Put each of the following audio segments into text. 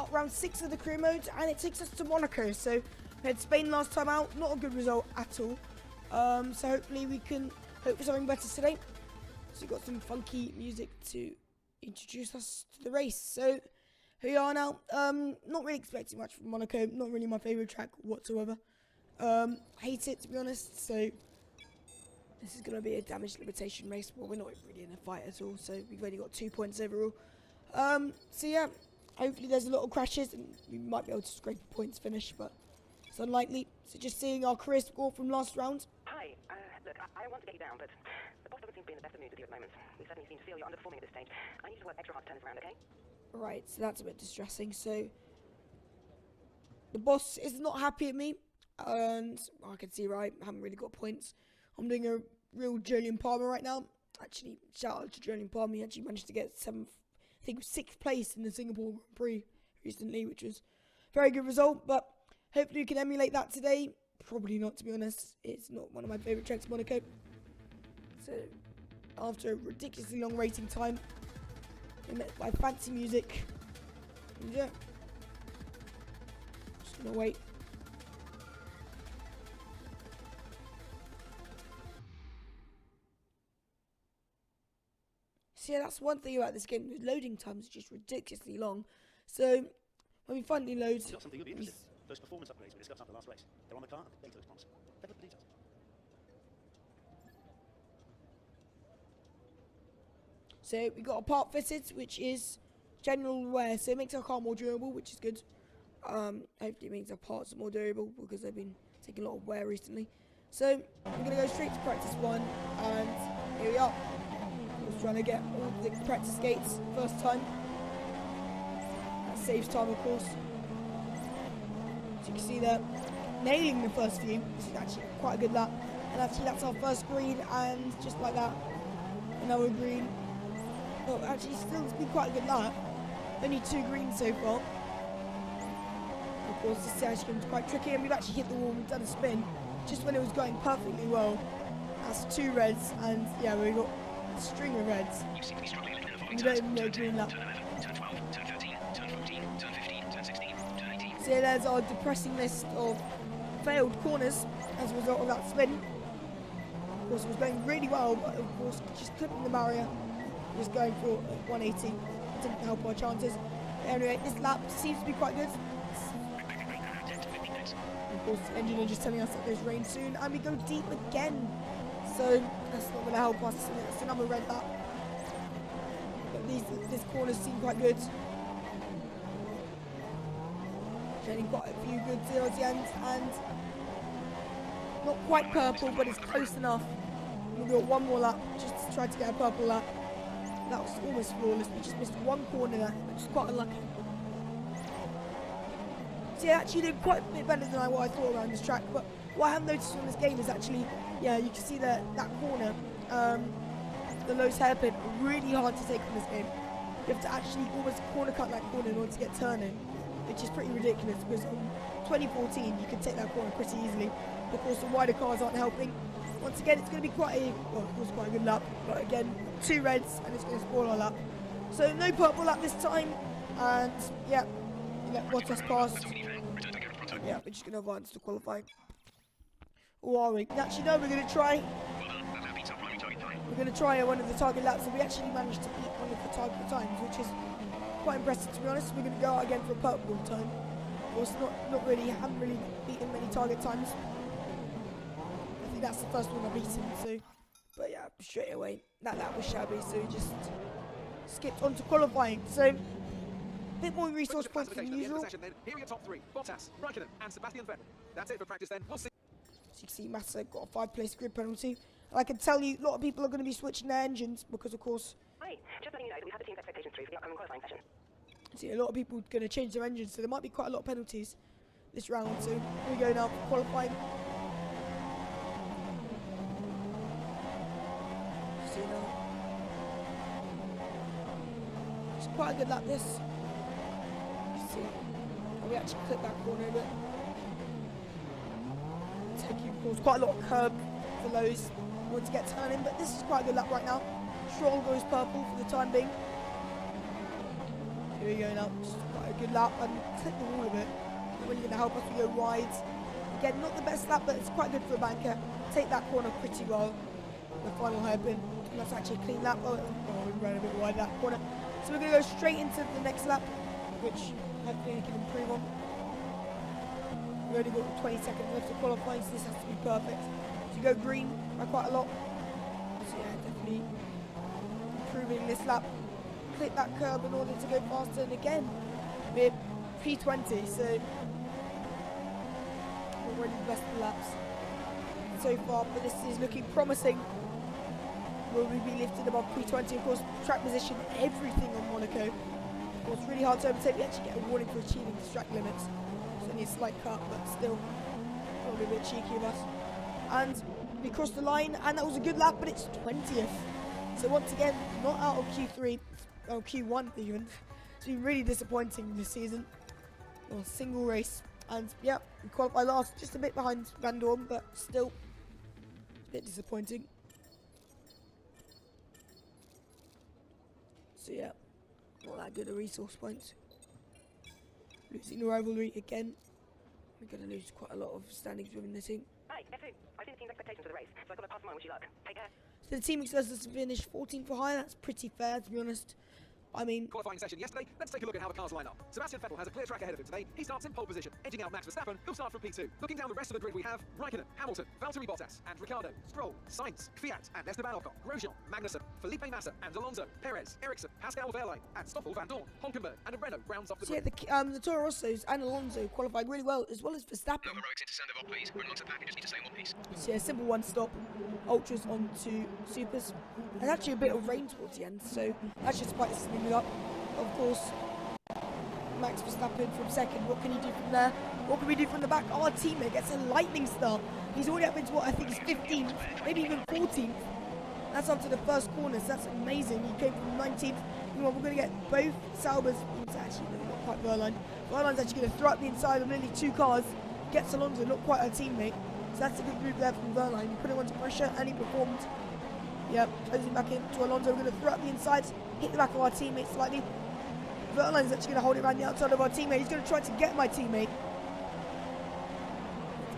start round 6 of the career mode, and it takes us to Monaco. So we had Spain last time out, not a good result at all. So hopefully we can hope for something better today. So we've got some funky music to introduce us to the race. So here we are now. Not really expecting much from Monaco. Not really my favourite track whatsoever. Hate it, to be honest. So this is going to be a damage limitation race. Well, we're not really in a fight at all, so we've only got 2 points overall. So yeah, hopefully there's a lot of crashes and we might be able to scrape a points finish, but it's unlikely. So just seeing our career score from last round. Hi, look, I want to get you down, but the boss doesn't seem to be in the best of mood with you at the moment. We certainly seem to feel you're underperforming at this stage. I need you to work extra hard to turn this around, okay? Right, so that's a bit distressing. So the boss is not happy at me, and I can see right, I haven't really got points. I'm doing a real Jolyon Palmer right now. Actually, shout out to Jolyon Palmer. He actually managed to get 6th place in the Singapore Grand Prix recently, which was a very good result. But hopefully we can emulate that today. Probably not, to be honest. It's not one of my favourite tracks, Monaco. So after a ridiculously long racing time, I met my fancy music. And yeah, just gonna wait. So yeah, that's one thing about this game. The loading times are just ridiculously long. So when we finally load, Got something you'll be interested in. Those performance upgrades we discussed after the last race. They're on the car and the data looks promising. Have a look at the details. so we got a part fitted, which is general wear. So it makes our car more durable, which is good. Hopefully it means our parts are more durable because they've been taking a lot of wear recently. So I'm gonna go straight to practice 1, and here we are. Just trying to get all the practice gates first time. That saves time, of course. So you can see there, nailing the first few. This is actually quite a good lap. And actually that's our first green, and just like that, another green. Well, actually still it's been quite a good lap. Only 2 greens so far. Of course, this is actually quite tricky, and we've actually hit the wall. We've done a spin just when it was going perfectly well. That's 2 reds, and yeah, we got a string of reds. You seem to be struggling a little bit. We don't even know green lap. Turn 11, turn 12, turn 13, turn 14, turn 15, turn 16, turn 18. So yeah, there's our depressing list of failed corners as a result of that spin. Of course, it was going really well, but of course, just clipping the barrier, just going for 180 didn't help our chances. Anyway, this lap seems to be quite good. Of course, the engineer just telling us that there's rain soon, and we go deep again. So that's not going to help us. It's another red lap. But this corners seem quite good. Getting quite a few good zeros at the end, and not quite purple, but it's close enough. We've got one more lap just to try to get a purple lap. That was almost flawless. We just missed one corner there, which is quite unlucky. So yeah, actually did quite a bit better than what I thought around this track. But what I have noticed from this game is actually, yeah, you can see that corner, the Lowe's hairpin, really hard to take from this game. You have to actually almost corner cut that corner in order to get turning, which is pretty ridiculous because in 2014 you could take that corner pretty easily. Of course, the wider cars aren't helping. Once again, it's going to be quite a good lap, but again, 2 reds, and it's going to spoil our lap. So no purple lap this time, and yeah, you let Bottas pass. Yeah, we're just going to advance to qualifying. Or are we? Actually, no, we're going to try. We're going to try one of the target laps, and we actually managed to beat one of the target times, which is quite impressive, to be honest. We're going to go out again for a purple time. Of course, not really, haven't really beaten many target times. I think that's the first one I've beaten, so, but yeah, straight away, that lap was shabby, so we just skipped on to qualifying. So, a bit more resource points than usual. Here are your top 3, Bottas, Raikkonen and Sebastian Vettel. That's it for practice then. We'll see. So you can see Massa got a 5-place grid penalty. And I can tell you, a lot of people are going to be switching their engines because, of course, Hi, just letting you know that we have the team's expectations through for the upcoming qualifying session. see a lot of people are going to change their engines, so there might be quite a lot of penalties this round. So here we go now, qualifying. See now, it's quite a good lap this. See, we actually clipped that corner a bit. Taking, of course, quite a lot of curb for those who want to get turning, but this is quite a good lap right now. Stroll goes purple for the time being. Here Here we go now. Just quite a good lap and clip the wall a bit. Really going to help us. We go wide. Again, not the best lap, but it's quite good for a banker. Take that corner pretty well. The final hairpin. That's actually a clean lap. Oh, we ran a bit wide that corner. So we're going to go straight into the next lap, which hopefully we can improve on. We've only got 20 seconds left to qualify, so this has to be perfect. So you go green by quite a lot. So yeah, definitely improving this lap. Clip that curb in order to go faster, and again, we're P20, so already the best of the laps so far, but this is looking promising. Will we be lifted above P20? Of course, track position, everything on Monaco. Of course, really hard to overtake. We actually get a warning for achieving the track limits. It's only a slight cut, but still probably a bit cheeky of us. And we crossed the line, and that was a good lap, but it's 20th. So once again, not out of Q3, or Q1 even. It's been really disappointing this season. Well, single race. And yeah, we qualified last, just a bit behind Van Dorn, but still a bit disappointing. So yeah, not that good a resource points. Losing the rivalry again. We're going to lose quite a lot of standings within the team. Hey, F2, I've seen the team's expectations for the race, so I've got to pass mine, wish you luck. Take care. So the team expects us to finish 14th for high. That's pretty fair, to be honest. I mean, Qualifying session yesterday. Let's take a look at how the cars line up. Sebastian Vettel has a clear track ahead of him today. He starts in pole position, edging out Max Verstappen, who'll start from P2. Looking down the rest of the grid, we have Raikkonen, Hamilton, Valtteri Bottas, and Ricciardo, Stroll, Sainz, Kvyat, and Esteban Ocon, Grosjean, Magnussen, Felipe Massa, and Alonso, Perez, Ericsson, Pascal Wehrlein, and Stoffel Van Dorn, Hulkenberg, and Renault rounds off the so yeah, grid. the Toro Rossos and Alonso qualified really well, as well as Verstappen. No heroics into Sandoval, please. We're amongst the pack, we just need to stay in one piece. So yeah, simple one stop, ultras onto supers. There's actually a bit of rain towards the end, so that should spice things up. Of course, Max Verstappen from second. What can he do from there? What can we do from the back? Our teammate gets a lightning start. He's already up into what I think is 15th, maybe even 14th. That's up to the first corner, so that's amazing. He came from 19th. You know, we're going to get both Saubers. It's actually not quite Wehrlein. Wehrlein's actually going to throw up the inside of nearly two cars. Gets Alonso, not quite a teammate. So that's a good move there from Wehrlein. He put him under pressure and he performed. Yep, closing back into Alonso. We're going to throw up the inside, hit the back of our teammate slightly. Wehrlein's actually going to hold it around the outside of our teammate. He's going to try to get my teammate.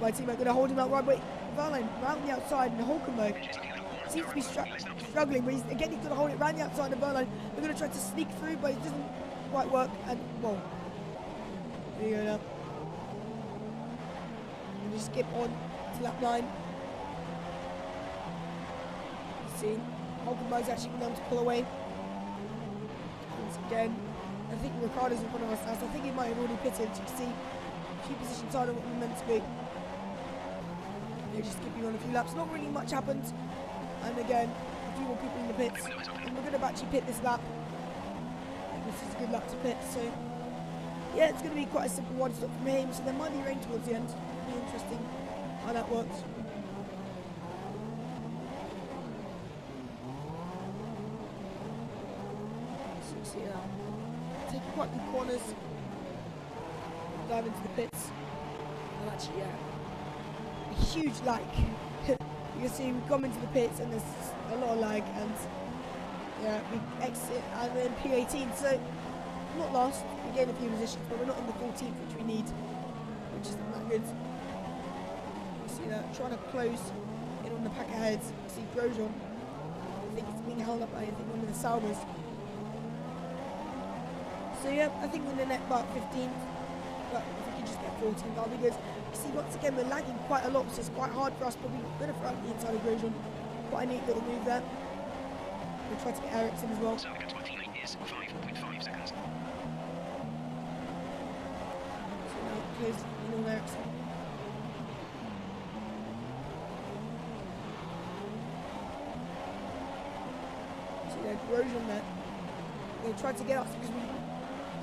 My teammate going to hold him out right, but Wehrlein round the outside, and Hulkenberg seems to be struggling, but he's going to hold it around the outside of Wehrlein. They're going to try to sneak through, but it doesn't quite work. And well, here you go now. And just skip on to lap 9. See, Hulkenberg's actually been able to pull away. Once again, I think Ricciardo's in front of us now, so I think he might have already pitted. You can see a few positions higher than what we're meant to be. They're just skipping on a few laps. Not really much happened. And again, a few more people in the pits. And we're going to actually pit this lap. This is a good lap to pit, so yeah, it's going to be quite a simple one stop from him. So there might be rain towards the end. It'll be interesting how that works. So yeah, take quite good corners, dive into the pits, and actually, yeah, a huge lag. You can see we've come into the pits and there's a lot of lag, and yeah, we exit and we're in P18, so not last, we gain a few positions, but we're not in the 14th, which we need, which isn't that good. You see that, trying to close in on the pack ahead. You see Grosjean, I think it's being held up by, I think, one of the Saubers. So yeah, I think we're in the net about 15th, but if we can just get 14th, that'll be good. You see, once again, we're lagging quite a lot, so it's quite hard for us, but we're going to throw out the inside of Grosjean. Quite a neat little move there. We'll try to get Ericsson as well. So the gap to my teammate is 5.5 seconds. So now close in on Ericsson. See there, Grosjean there. They tried to get us because we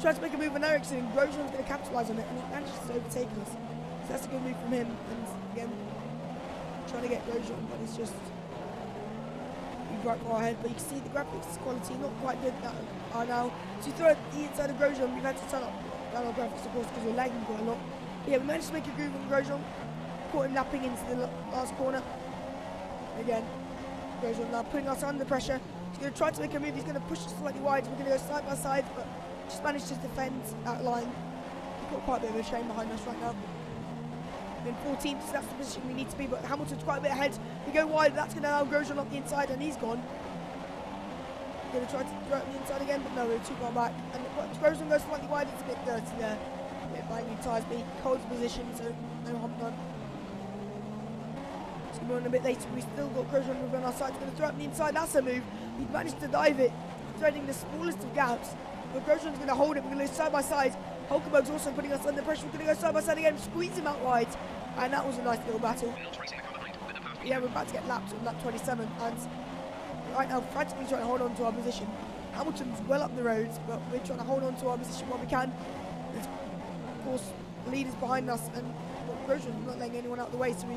tried to make a move on Ericsson, and Grosjean's going to capitalise on it, and he manages to overtake us. So that's a good move from him, and again, trying to get Grosjean, but it's just right for our head. But you can see the graphics quality not quite good now. So you throw it the inside of Grosjean, we've had to turn up down our graphics, of course, because we're lagging quite a lot. But yeah, we managed to make a groove on Grosjean, caught him lapping into the last corner. Again, Grosjean now putting us under pressure. He's going to try to make a move, he's going to push us slightly wide, we're going to go side by side, but just managed to defend that line. We've got quite a bit of a chain behind us right now. We're in 14th, so that's the position we need to be, but Hamilton's quite a bit ahead. We go wide, that's going to allow Grosjean up the inside, and he's gone. Going to try to throw it on the inside again, but no, we're too far back. And Grosjean goes slightly wide, it's a bit dirty there. A bit binding tyres, but he holds the position, so no harm done. It's going to be on a bit later, we've still got Grosjean on our side. He's going to throw it on the inside, that's a move. We've managed to dive it, threading the smallest of gaps. But Grosjean's going to hold it, we're going to go side by side. Hulkenberg's also putting us under pressure, we're going to go side by side again, squeeze him out wide. And that was a nice little battle. Yeah, we're about to get lapped on lap 27, and right now frantically trying to hold on to our position. Hamilton's well up the road, but we're trying to hold on to our position while we can. There's, of course, leaders behind us, and Grosjean's not letting anyone out of the way, so we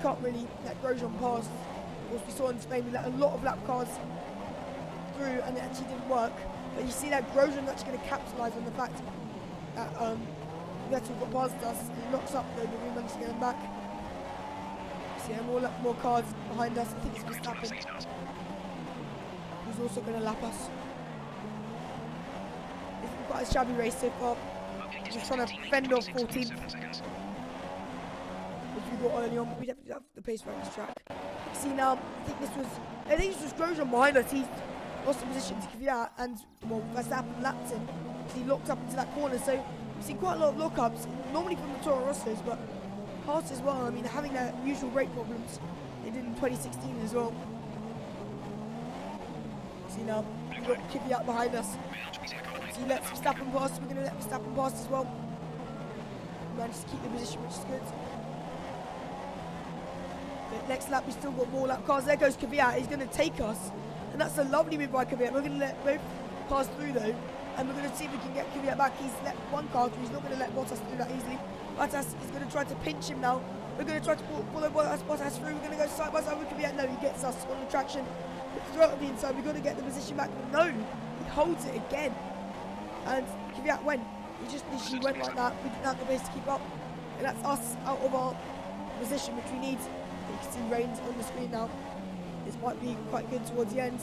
can't really let Grosjean pass. Of course, we saw in Spain we let a lot of lap cars through, and it actually didn't work. But you see that Grosjean's actually going to capitalise on the fact that Vettel got past us. He locks up though, but we managed to get him back. See, more cars behind us. I think it's Verstappen, who's also going to lap us. It's been quite a shabby race so far. Just trying to fend off 14th, which we got early on, but we definitely have the pace around this track. See now, I think this was Grosjean behind us. He lost the position to Kvyat, and well, Verstappen lapped him. He locked up into that corner, so we've seen quite a lot of lockups, normally from the Toro Rossos, but Haas as well. I mean, having their usual brake problems they did in 2016 as well. See now, we've got Kvyat behind us. So he lets Verstappen pass, we're going to let Verstappen pass as well. We managed to keep the position, which is good. But next lap, we still got more lap cars. There goes Kvyat, he's going to take us. And that's a lovely move by Kvyat. We're going to let both pass through though. And we're going to see if we can get Kvyat back. He's let one car through, he's not going to let Bottas through that easily. Bottas is going to try to pinch him now. We're going to try to follow Bottas through. We're going to go side by side with Kvyat. No, he gets us on the traction. Throw it on the inside, we've got to get the position back. No, he holds it again. And Kvyat went. He just literally went like that. We didn't have the pace to keep up. And that's us out of our position, which we need. You can see Reigns on the screen now. This might be quite good towards the end.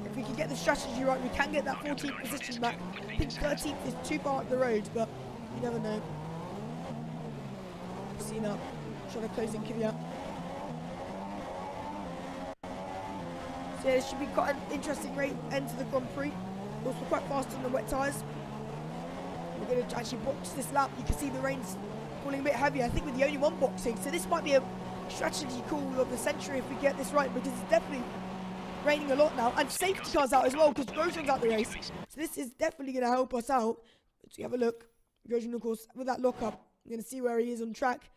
If we can get the strategy right, we can get that 14th position back. I think 13th is too far up the road, but you never know. See now, trying to close in Kvyat. So yeah, it should be quite an interesting end to the Grand Prix. Of course, we're quite fast on the wet tyres. We're going to actually box this lap. You can see the rain's falling a bit heavier. I think we're the only one boxing, so this might be a strategy call of the century if we get this right, because it's definitely raining a lot now, and safety cars out as well because Grosjean's out the race, so this is definitely going to help us out. So you have a look, Grosjean of course with that lockup, I'm going to see where he is on track,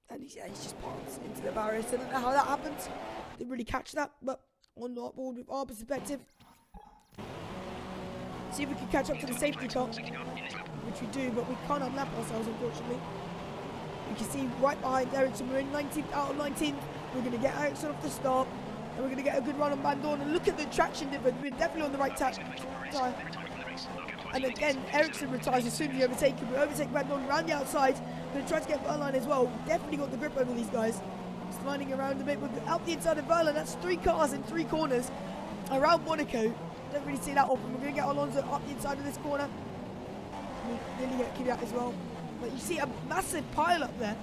and he's just passed into the barrier, so I don't know how that happened, didn't really catch that, but on our board with our perspective, see if we can catch up to the safety car, which we do, but we can't unlap ourselves unfortunately. You can see right behind Ericsson, we're in 19th out of 19th, we're going to get Ericsson off the start, and we're going to get a good run on Van Dorn, and look at the traction difference, we're definitely on the right track. And again, Ericsson retires as soon as we overtake him. We overtake Van Dorn around the outside, we're going to try to get Verline as well. We've definitely got the grip over these guys. Sliding around a bit, out the inside of Verline, that's 3 cars in 3 corners around Monaco. Don't really see that often. We're going to get Alonso up the inside of this corner. We nearly get Kvyat as well. But you see a massive pile up there,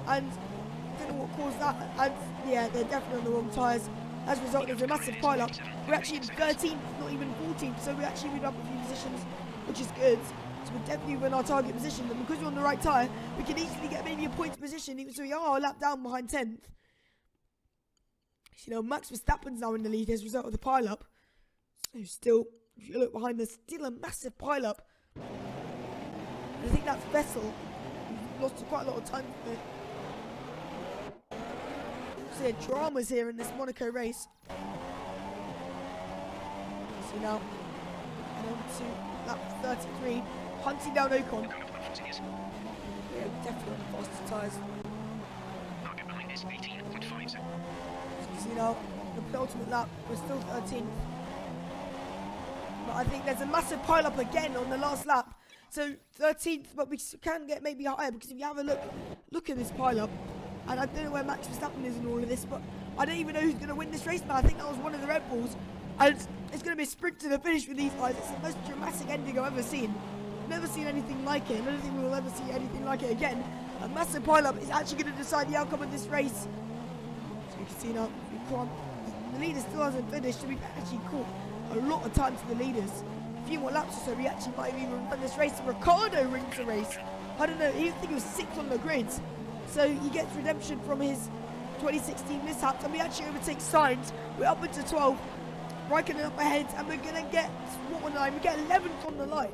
and I don't know what caused that, and yeah, they're definitely on the wrong tyres. As a result, there's a massive pile up. We're actually in 13th, not even 14th, so we actually moved up a few positions, which is good. So we're definitely in our target position, and because we're on the right tyre, we can easily get maybe a point position, even so we are a lap down behind 10th. You know, Max Verstappen's now in the lead as a result of the pile up. So still, if you look behind, there's still a massive pile up. I think that's Vettel. We've lost quite a lot of time for it. So yeah, drama's here in this Monaco race. See now, and on to lap 33, hunting down Ocon. Yeah, definitely on the faster tyres. See now, the penultimate lap, we're still 13th. But I think there's a massive pile up again on the last lap. So 13th, but we can get maybe higher, because if you have a look at this pile up, and I don't know where Max Verstappen is in all of this, but I don't even know who's going to win this race now. I think that was one of the Red Bulls, and it's going to be a sprint to the finish with these guys. It's the most dramatic ending I've ever seen. Never seen anything like it. I don't think we will ever see anything like it again. A massive pile-up is actually going to decide the outcome of this race. So you can see now, the leader still hasn't finished, so we've actually caught a lot of time to the leaders. A few more laps or so, we actually might have even run this race. Ricciardo wins the race. I don't know, I think he was 6th on the grid. So he gets redemption from his 2016 mishaps, and we actually overtake Sainz. We're up into 12. Raikkonen up ahead, and we're going to get, what on the line? We get 11th on the line.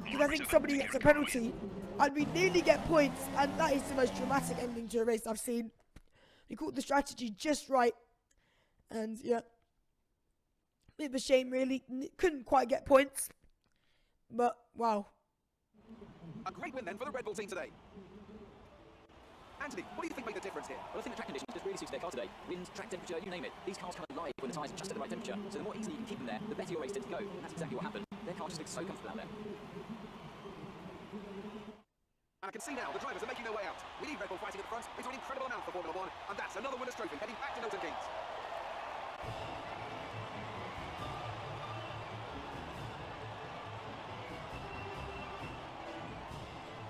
Because I think somebody gets a penalty, and we nearly get points, and that is the most dramatic ending to a race I've seen. We caught the strategy just right, and yeah, bit of a shame really, couldn't quite get points, but wow. A great win then for the Red Bull team today. Anthony, what do you think made the difference here? Well, I think the track conditions just really suited their car today. Wind, track temperature, you name it. These cars come alive when the tyres are just at the right temperature. So the more easily you can keep them there, the better your race tends to go. And that's exactly what happened. Their car just looks so comfortable out there. And I can see now the drivers are making their way out. We need Red Bull fighting at the front into an incredible amount for Formula 1. And that's another winner's trophy heading back to Milton Keynes.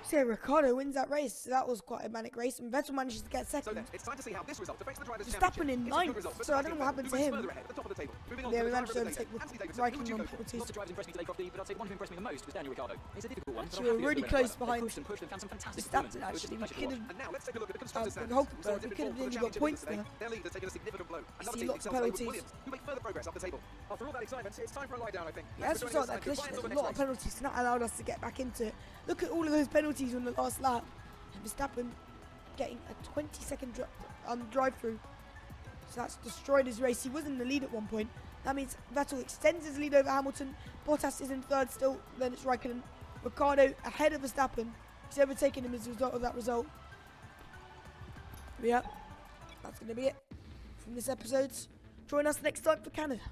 So yeah, Ricciardo wins that race. So that was quite a manic race, and Vettel manages to get So second. then, it's time to see how this result affects the drivers' Verstappen in championship. It's a good ninth, result for so I don't know what happened to Sebastian him. Vettel, further ahead at the top of the table. Moving on Yeah, to we the managed driver to of the take day. Anthony Davidson, who Raikkonen would you on go for? penalties. Lots of drivers impressed me today, Crofty, but I'd say the one who impressed me the most was Daniel Ricciardo. It's a difficult one. Actually, we're really close behind Pushed and found some fantastic Verstappen, performance. It was just actually. a We pleasure to could watch. have And now let's take a look at the constructors' been standings. Hulkenberg. We saw a We different could have form for the nearly got championship points today. there. Their lead has taken a significant blow. Another See team lots of excels today with penalties. Williams, who make further progress up the table. After all that excitement, it's time for a lie down, I think. Yeah, as a result of that collision, there's a lot of penalties, so that allowed us to get back into it. Look at all of those penalties on the last lap. And Verstappen getting a 20-second drive-through. So that's destroyed his race. He was in the lead at one point. That means Vettel extends his lead over Hamilton. Bottas is in third still. Then it's Raikkonen. Ricciardo ahead of Verstappen. He's overtaken him as a result of that result. Yeah, that's going to be it from this episode. Join us next time for Canada.